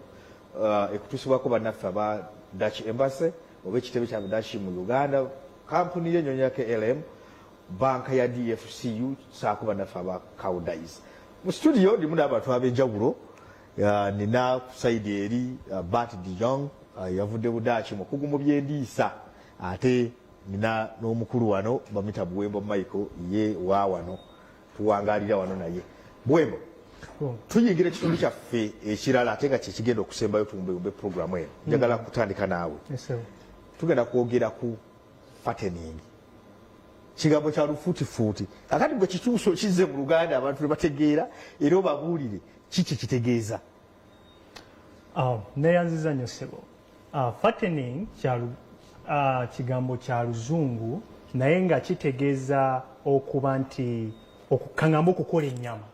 D: ekutuusibwako bannaffe aba Dutch Embassy oba ekitebe kya Dutch mu Uganda, kampuni y'ennyonyi KLM, banka ya DFCU saako bannaffe aba Cowdice. Mu studio ndimu n'abantu ab'enjawulo. Nina ku saidi eri Bart de Jong yavudde Budaaki mukugu mu byendiisa, ate nina n'omukulu wano bamita Bwembo Michael ye wa wano tuwangaalira wano naye. Bwembo, tuyingira ekitundu kyaffe ekirala ate nga kyekigenda okusembayo tuwumbeyumbe puroguramu eno. Njagala kutandika naawe. Tugenda kwogera ku fattening. Kigambo kya lufuutifuuti. Kakati gwe kituuso kizze mu Luganda abantu ne bategeera era obabuulire kiki kitegeeza.
F: Neyanziza nnyo ssebo. Fattening kigambo kya Luzungu naye nga kitegeeza okuba nti kaŋŋambe okukola ennyama.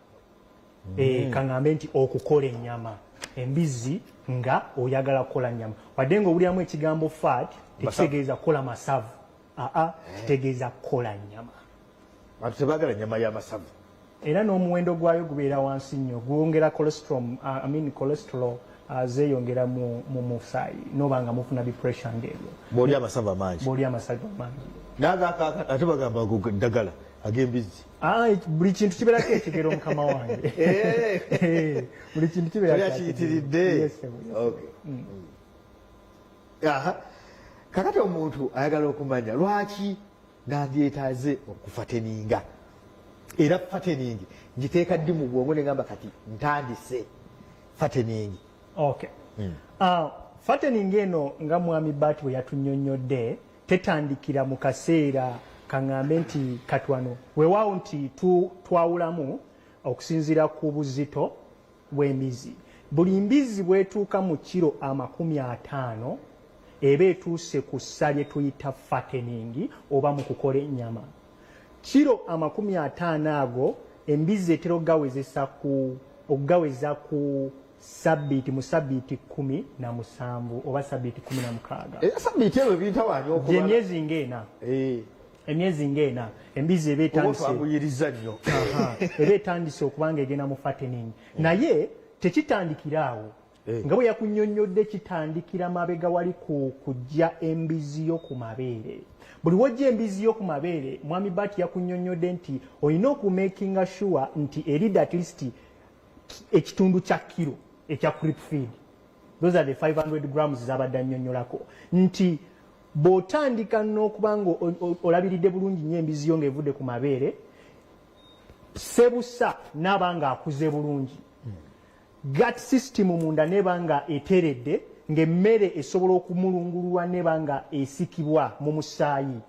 F: Kaŋŋambe nti okukola ennyama. Embizzi nga oyagala kukola nnyama. Wadde ng'owuliramu ekigambo fat tekitegeeza kukola masavu. Kitegeeza kukola nnyama.
D: Abantu tebaagala nnyama y'amasavu.
F: Era n'omuwendo gwayo gubeera wansi nnyo, gwongera cholesterol zeeyongera mu musaayi n'oba nga mufuna bipressure ng'ebyo.
D: Bw'oli amasavu amangi.
F: Bw'oli amasavu amangi.
D: Ate bagamba ddagala ag'embizzi.
F: Buli kintu kibeerako ekigero mukama wange. Buli kintu kibeerako
D: kiyitiridde. Kakati omuntu ayagala okumanya lwaki nandyetaaze okufateninga. Era fateningi ngiteeka ddi mu bwongo ne ngamba kati ntandise fateningi.
F: Fateningi eno nga mwami Bati bwe yatunnyonnyodde tetandikira mu kaseera kaŋŋambe nti kati wano weewaawo nti twawulamu okusinziira ku buzito bw'embizzi. Buli mbizzi bwetuuka mu kiro 50 eba etuuse ku ssa lye tuyita fattening oba mu kukola ennyama. Kiro 50 ago embizzi etera okugaweza ku sabbiiti mu sabbiiti 17 oba sabbiiti 16.
D: Sabbiiti eyo biyitawaani okubala.
F: Emyezi ng'ena. Emyezi ng'ena embizzi eba etandise okuba nga egenda mu fattening. Naye tekitandikira awo. Nga bwe yakunnyonnyodde kitandikira mabega wali ku kujja embizzi yo ku mabeere. Buli wojja embizzi yo ku mabeere, mwami Bati yakunnyonnyodde nti olina okumakinga sure nti erida at least ekitundu kya kilo ekya creep feed. Those are the 500 grams z'abadde annyonnyolako. Nti bw'otandika n'okuba nga olabiridde bulungi nnyo embizzi yo ng'evudde ku mabeere, sebusa n'aba nga akuze bulungi. Gut system munda neba nga eteredde ng'emmere esobola okumulungulwa neba nga esikibwa mu musaayi.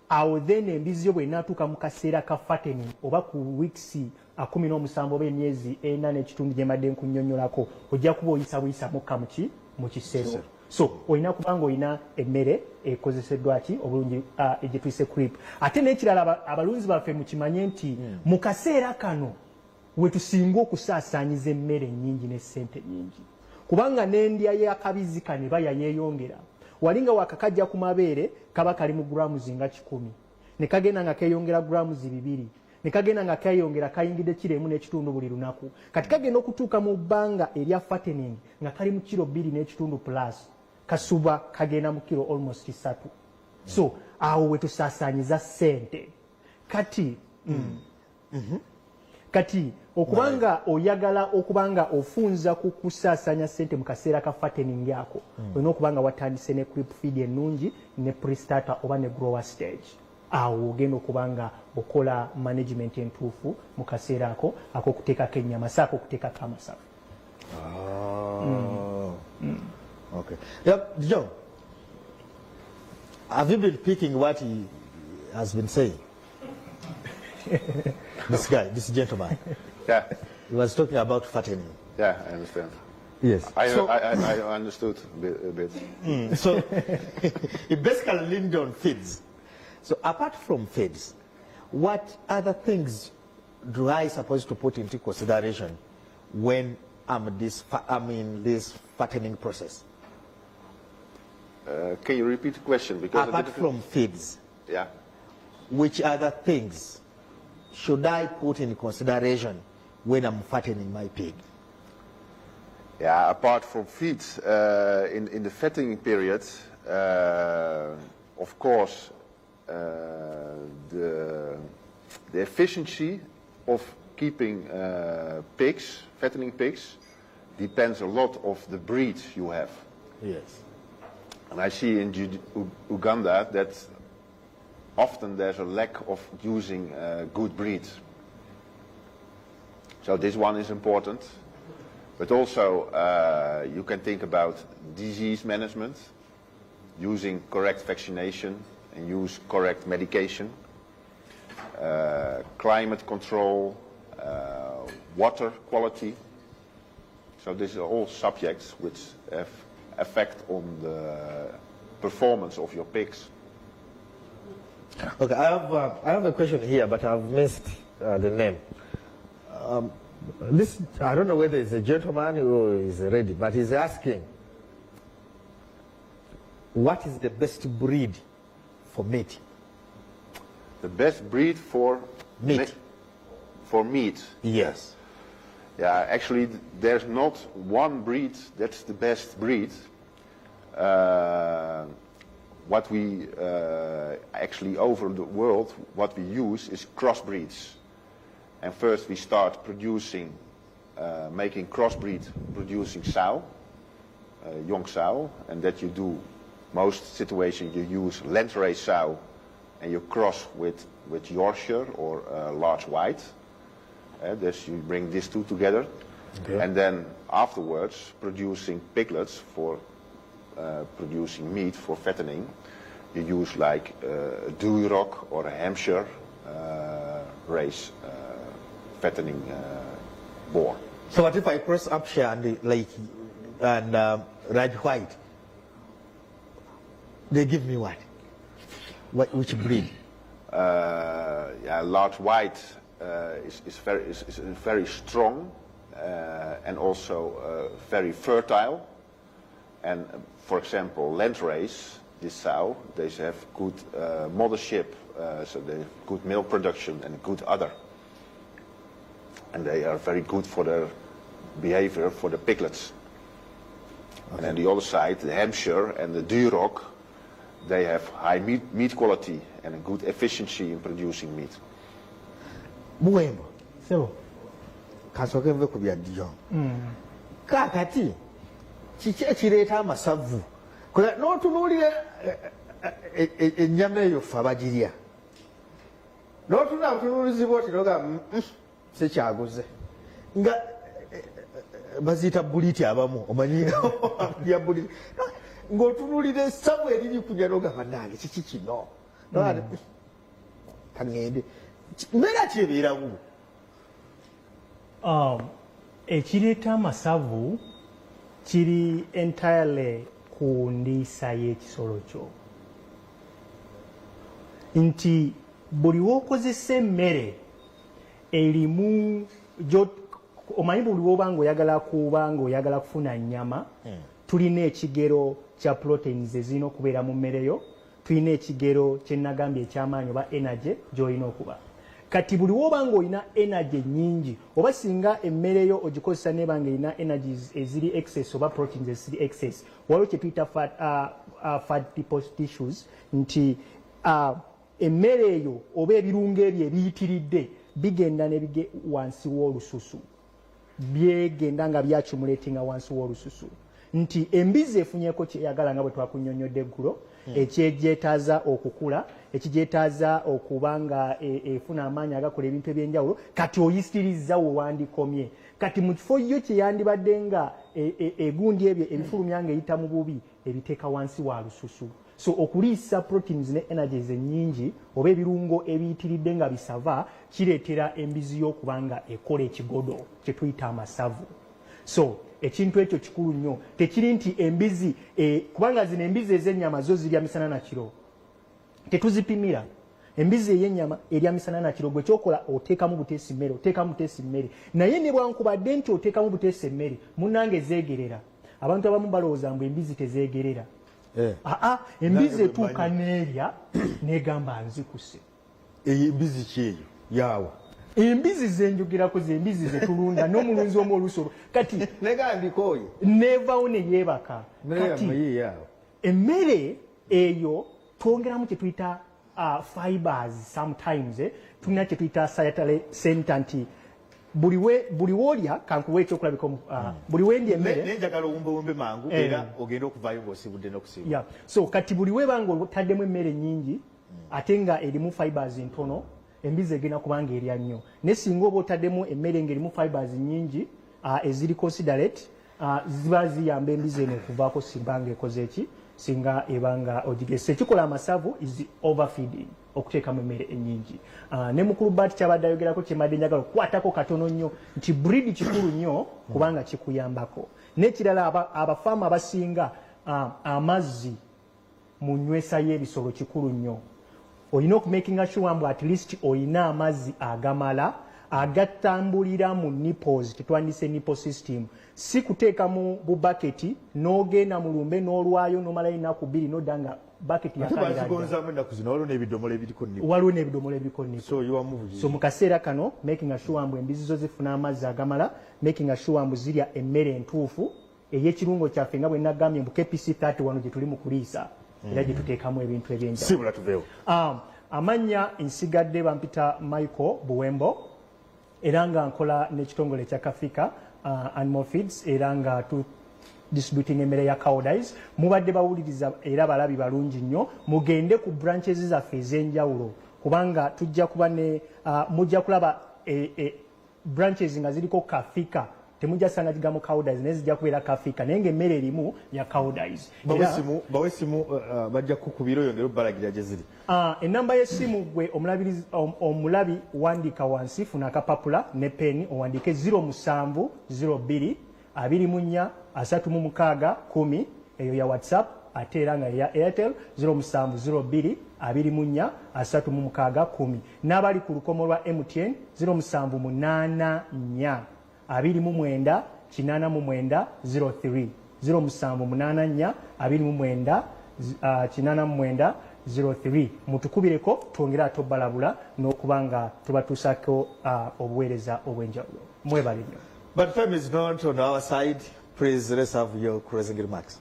F: Awo then embizzi yo bw'enaatuuka mu kaseera ka fattening oba ku weeks 17 oba emyezi 4 n'ekitundu gye mbadde nkunnyonnyolako ojja kuba oyisa mukka mu kisero. So olina kuba nga olina emmere ekozeseddwa ki obulungi gye tuyise creep. Ate n'ekirala abalunzi baffe mukimanye nti mu kaseera kano we tusinga okusaasaanyiza emmere nnyingi ne ssente nnyingi. Kubanga n'endya y'akabizi kano eba yayeeyongera. Walinga wakakajja ku mabeere kaba kali mu grams nga 10. Ne kagenda nga keeyongera grams 2. Ne kagenda nga keeyongera kayingidde kiro 1.5 buli lunaku. Kati kagenda okutuuka mu bbanga erya fattening nga kali mu kiro 2.5 plus. Kasuba kagenda mu kiro almost 3. So awo we tusaasaanyiza ssente. Kati okubanga oyagala okubanga ofunza ku kusaasanya ssente mu kaseera ka fattening yako olina okubanga watandise ne creep feed ennungi ne pre-starter oba ne grower stage. Awo ogenda okubanga okola management entuufu mu kaseera ako ak'okuteekako ennyama saako okuteekako amasavu.
D: Okay. Yep, John, have you been picking what he has been saying? This gentleman.
G: Yeah.
D: He was talking about fattening.
G: Yeah, I understand.
D: Yes.
G: I understood a bit.
D: So he basically leaned on feeds. So apart from feeds, what other things do I supposed to put into consideration when I'm in this fattening process?
G: Can you repeat the question? Because
D: apart from feeds,
G: yeah,
D: which other things should I put in consideration when I'm fattening my pig?
G: Yeah, apart from feed, in the fattening period, of course, the efficiency of keeping pigs, fattening pigs, depends a lot of the breeds you have.
D: Yes.
G: And I see in Uganda that often there's a lack of using good breeds. So this one is important. But also you can think about disease management, using correct vaccination and use correct medication, climate control, water quality. So these are all subjects which have effect on the performance of your pigs.
D: Okay, I have a question here, but I've missed
H: the name. This, I don't know whether it's a gentleman or is ready, but he's asking, what is the best breed for meat?
G: The best breed for
H: Meat.
G: For meat.
H: Yes.
G: Yeah, actually, there's not one breed that's the best breed. What we actually over the world, what we use is crossbreeds. And first we start producing, making crossbreed, producing sow, young sow, and that you do most situations you use landrace sow, and you cross with Yorkshire or large white. Thus you bring these two together, and then afterwards producing piglets for producing meat for fattening. You use like a Duroc or a Hampshire race fattening boar.
D: So what if I cross Hampshire and red white? They give me what? Which breed?
G: Yeah, large white is very strong and also very fertile. And for example, landrace, this sow, they have good mothership, so they have good milk production and good udder. And they are very good for their behavior for the piglets. Okay. And on the other side, the Hampshire and the Duroc, they have high meat quality and a good efficiency in producing meat.
D: Muwembo. Sebo. Kasoke nve ku bya Dijon. Kakati kiki ekireeta amasavu. Kola n'otunuulira ennyama eyo ffe abagirya. N'otunuulizibwa oti noga sekyaguze. Nga baziyita buliti abamu omanyi ya buliti. Ng'otunuulira essavu eriri ku nnyama noga bannange kiki kino. Kangende. Mbeera ki ebeerawo?
F: Ekireeta amasavu kiri entirely ku ndiisa y'ekisolo kyo. Nti buli w'okozesa emmere erimu omanyi buli w'oba ng'oyagala kuba ng'oyagala kufuna nnyama, tulina ekigero kya proteins ezirina okubeera mu mmere yo, tulina ekigero kye nagambye eky'amaanyi oba energy gy'olina okuba. Kati buli w'oba ng'olina energy nnyingi oba singa emmere yo ogikozesa n'eba ng'erina energies eziri excess oba proteins eziri excess, waliwo kye tuyita fat tissues, nti emmere eyo oba ebirungo ebyo ebiyitiridde bigenda ne bige wansi w'olususu, byegenda nga byakimulatinga wansi w'olususu. Nti embizzi efunyeeko kyeyagala nga bwe twakunnyonnyodde eggulo, ekyegyetaaza okukula, ekigyetaaza okuba nga efuna amaanyi agakola ebintu eby'enjawulo, kati oyisitirizza we wandikomye. Kati mu kifo yo kye yandibadde nga egundi ebyo ebifulumya ng'eyita mu bubi, ebiteeka wansi wa lususu. So okuliisa proteins ne energies ennyingi oba ebirungo ebiyitiridde nga bisava kireetera embizzi y'okuba nga ekola ekigodo kye tuyita amasavu. So ekintu ekyo kikulu nnyo, tekiri nti embizzi kubanga zino embizzi ez'ennyama zo zirya misana na kiro, tetuzipimira. Embizzi ey'ennyama erya misana na kiro, gwe kyokola oteekamu buteesi mmere, oteekamu buteesi mmere. Naye ne bwankubadde nti oteekamu buteesi mmere, munnange zeegerera. Abantu abamu balowooza mbu embizzi tezeegerera. Embizzi etuuka n'erya n'egamba nzikuse.
D: Embizzi ki eyo yaawa?
F: Embizzi zenjogerako zembizzi zetulunda n'omulunzi omu olusobo. Kati
D: negandikooyo
F: neevaawo ne yeebaka. Kati emmere eyo twongeramu kye tuyita fibers sometimes, tulina kye tuyita dietary center, nti buli w'olya kankuwa ekyokulabika buli wendya emmere
D: nenjagala owumbewumbe mangu era ogenda okuvaayo ng'osibudde n'okusibwa.
F: So kati buli weba ng'otaddemu emmere nnyingi ate nga erimu fibers ntono, embizzi egenda kubanga erya nnyo. Ne singa oba otaddemu emmere ng'erimu fibers nnyingi eziri considerate, ziba ziyamba embizzi eno okuvaako singa ng'ekoze eki, singa ebanga ogigese. Ekikola amasavu is overfeeding, okuteekamu emmere ennyingi. Ne mukulu Bati kyabadde ayogerako kyembadde njagala okukwatako katono nnyo, nti breed kikulu nnyo kubanga kikuyambako. N'ekirala abafaama abasinga amazzi mu nywesa y'ebisolo kikulu nnyo. olina okumakinga sure mbu at least olina amazzi agamala agatambulira mu nipples, tetwandise nipple system, si kuteeka mu bubaketi n'ogenda mu lumbe n'olwayo n'omalayo ennaku 2 n'odda nga baketi waliwo n'ebidomola ebiriko nipple. So mu kaseera kano making sure mbu embizi zo zifuna amazzi agamala, making sure mbu zirya emmere entuufu ey'ekirungo kyaffe nga bwe nagambye mbu KPC 31 gye tuli mu kuliisa era gye tuteekamu ebintu ebyenjawulo. Amannya nsigadde bampita Michael Buwembo era nga nkola n'ekitongole kya Kafika Animal Feeds era nga tu distributing emmere ya cowardice. Mubadde bawuliriza era balabi balungi nnyo, mugende ku branches zaffe ez'enjawulo kubanga tujja kuba ne mujja kulaba branches nga ziriko Kafika, temujja sanga kigambo cowardice naye zijja kubeera Kafika naye ng'emmere erimu ya cowardice.
D: Bawesimu bajja kukubira oyongera obbalagira gye ziri.
F: Ennamba y'essimu gwe omulabi wandiika wansi, funa akapapula ne peni owandike 0702 24 36 10, eyo ya WhatsApp ate era nga ya Airtel 0702 24 36 10. N'abali ku lukomo lwa MTN 0784 29 89 03 0784 29 89 03. Mutukubireko twongera tobalabula n'okubanga tubatuusako obuweereza obw'enjawulo. Mwebale nnyo.
D: But time is not on our side. Please, let's have your closing remarks.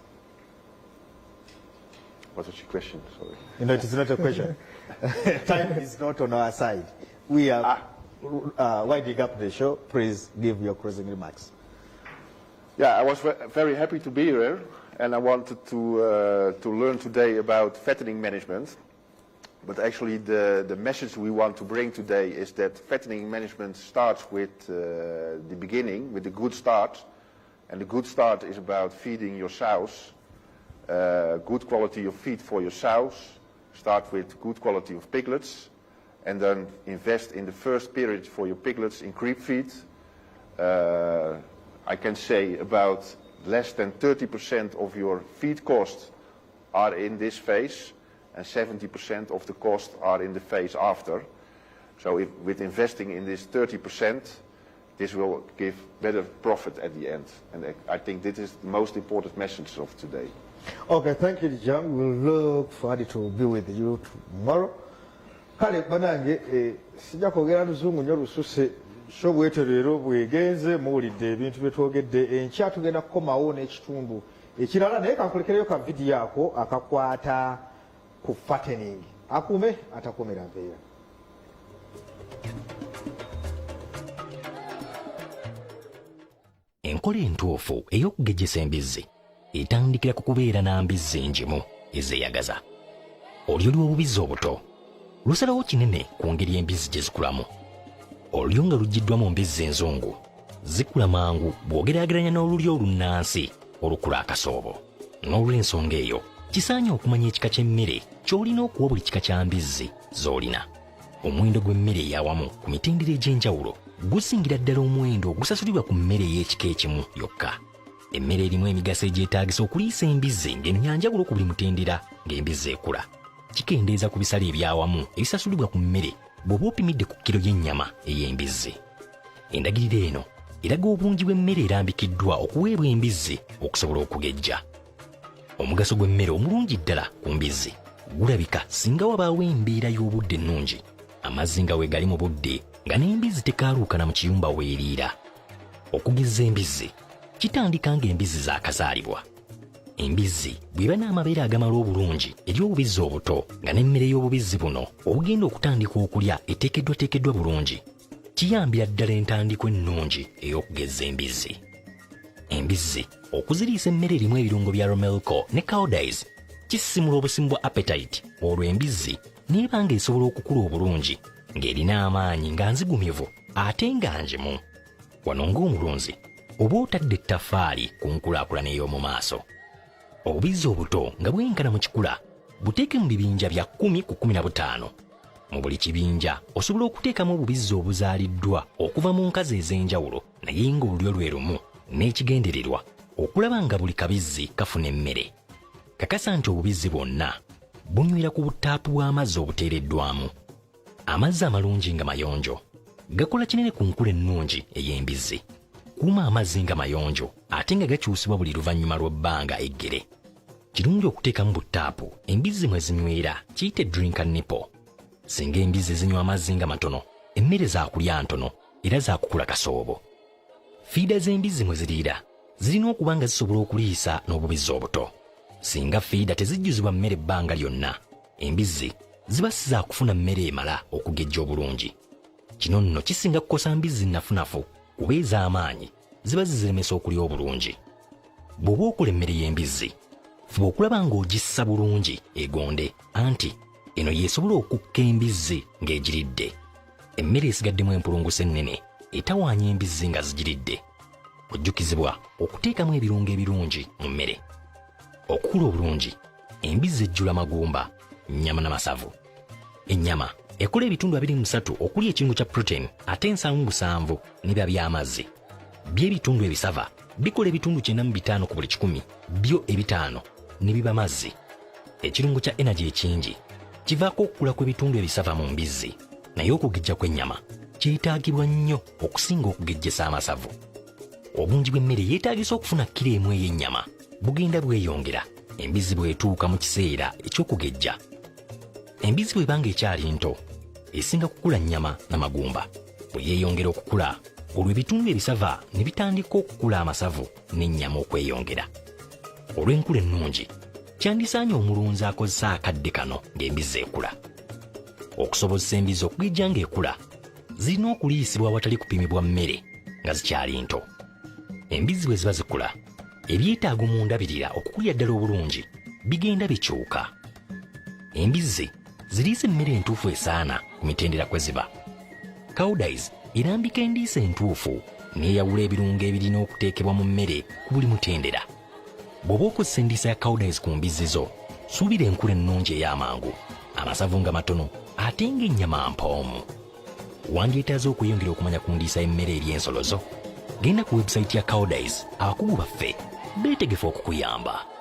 G: What was your question? Sorry.
D: No, it is not a question. Time is not on our side. We are winding up the show. Please give your closing remarks.
G: Yeah, I was very happy to be here, and I wanted to learn today about fattening management. But actually, the message we want to bring today is that fattening management starts with the beginning, with the good start. And the good start is about feeding your sows, good quality of feed for your sows. Start with good quality of piglets, and then invest in the first period for your piglets in creep feed. I can say about less than 30% of your feed costs are in this phase, and 70% of the costs are in the phase after. So with investing in this 30%, this will give better profit at the end. And I think this is the most important message of today.
D: Okay, thank you, John. We'll look forward to be with you tomorrow. Kale banange sijja kwogera luzungu nnyo lususe so bwete leero bwegenze muwulidde ebintu bye twogedde enkya tugenda kukomawo n'ekitundu ekirala naye kankulekereyo ka vidiyo ako akakwata ku fattening. Akume atakumira mpeera.
B: Enkola entuufu ey'okugejjesa embizzi etandikira ku kubeera n'embizzi engimu ezeeyagaza. Olyo lw'obubizzi obuto lusalawo kinene ku ngeri embizzi gye zikulamu. Olyo nga luggiddwa mu mbizzi enzungu zikula mangu bw'ogeraageranya n'olulyo olunnansi olukula akasoobo. N'olw'ensonga eyo kisaanye okumanya ekika ky'emmere ky'olina okuwa buli kika kya mbizzi z'olina. Omuwendo gw'emmere ey'awamu ku mitendera egy'enjawulo gusingira ddala omuwendo ogusasulibwa ku mmere ey'ekika ekimu yokka. Emmere erimu emigaso egyetaagisa okuliisa embizzi ng'eno ya njawulo ku buli mutendera ng'embizzi ekula. Kikendeeza ku bisale ebyawamu ebisasulibwa ku mmere bw'oba opimidde ku kiro y'ennyama ey'embizzi. Endagiriro eno eraga obulungi bw'emmere erambikiddwa okuweebwa embizzi okusobola okugejja. Omugaso gw'emmere omulungi ddala ku mbizzi gulabika singa wabaawo embeera y'obudde ennungi, amazzi nga weegali mu budde nga n'embizzi tekaaluukana mu kiyumba weeriira. Okugezza embizzi kitandika ng'embizzi zaakazaalibwa. Embizzi bw'eba n'amabeere agamala obulungi eri obubizzi obuto nga n'emmere y'obubizzi buno obugenda okutandika okulya eteekeddwateekeddwa bulungi, kiyambira ddala entandikwa ennungi ey'okugezza embizzi. Embizzi okuziriisa emmere erimu ebirungo bya romelco ne cowardice kisimula obusimu bwa appetite, olwo embizzi n'eba ng'esobola okukula obulungi ng'erina amaanyi nga nzigumivu ate nga njimu. Wano ng'omulunzi oba otadde ettaffaali ku nkulaakulana ey'omu maaso. Obubizzi obuto nga bwenkana mu kikula buteeke mu bibinja bya 10 ku 15. Mu buli kibinja osobola okuteekamu obubizzi obuzaaliddwa okuva mu nkazi ez'enjawulo naye ng'olulyo lwe lumu n'ekigendererwa okulaba nga buli kabizzi kafuna emmere. Kakasa nti obubizzi bwonna bunywera ku butaapu bw'amazzi obuteereddwamu. Amazzi amalungi nga mayonjo gakola kinene ku nkula ennungi ey'embizzi. Kuuma amazzi nga mayonjo ate nga gakyusibwa buli luvannyuma lw'ebbanga eggere. Kirungi okuteekamu butaapu embizzi mwe zinywera, kiyite drinker nipple. Singa embizzi zinywa amazzi nga matono, emmere zaakulya ntono era zaakukula kasoobo. Fiida z'embizzi mwe ziriira zirina okuba nga zisobola okuliisa n'obubizzi obuto. Singa fiida tezijjuzibwa mmere ebbanga lyonna, embizzi ziba si zaakufuna mmere emala okugejja obulungi. Kino nno kisinga kukosa mbizzi nafunafu kuba ez'amaanyi ziba ziziremesa okulya obulungi. Bw'oba okola emmere y'embizzi, fuba okulaba ng'ogissa bulungi egonde, anti eno yeesobola okukka embizzi ng'egiridde. Emmere esigaddemu empulunguse ennene etawaanya embizzi nga zigiridde. Ojjukizibwa okuteekamu ebirungo ebirungi mu mmere. Okukula obulungi, embizzi ejjula magumba, nnyama n'amasavu. Ennyama ekola ebitundu 23 okuli ekiringo kya protein ate 77 n'ebya by'amazzi. By'ebitundu ebisava bikola ebitundu 95 ku buli 100, byo ebitaano ne biba mazzi. Ekirungo kya energy ekingi kivaako okukula kw'ebitundu ebisava mu mbizzi, naye okugejja kw'ennyama kyetaagibwa nnyo okusinga okugejjesa amasavu. Obungi bw'emmere yeetaagisa okufuna kilo emu ey'ennyama bugenda bweyongera embizzi bw'etuuka mu kiseera eky'okugejja. Embizzi bw'ebanga ekyali nto esinga kukula nnyama n'amagumba. Bwe yeeyongera okukula, olwo ebitundu ebisava ne bitandika okukula amasavu n'ennyama okweyongera. Olw'enkula ennungi, kyandisaanye omulunzi akozesa akadde kano ng'embizzi ekula. Okusobozesa embizzi okugejja ng'ekula, zirina okuliisibwa awatali kupimibwa mmere nga zikyali nto. Embizzi bwe ziba zikula, ebyetaago mu ndabirira okukulya ddala obulungi bigenda bikyuka. Embizzi ziriisa emmere entuufu esaana ku mitendera kwe ziba. Cowdies erambika endiisa entuufu n'eyawula ebirungo ebirina okuteekebwa mu mmere ku buli mutendera. Bw'oba okozesa endiisa ya cowdies ku mbizzi zo, suubira enkula ennungi ey'amangu, amasavu nga matono ate ng'ennyama mpoomu. Wandyetaaze okweyongera okumanya ku ndiisa y'emmere eri ensolo zo? Genda ku website ya Cowdies, abakugu baffe beetegefu okukuyamba.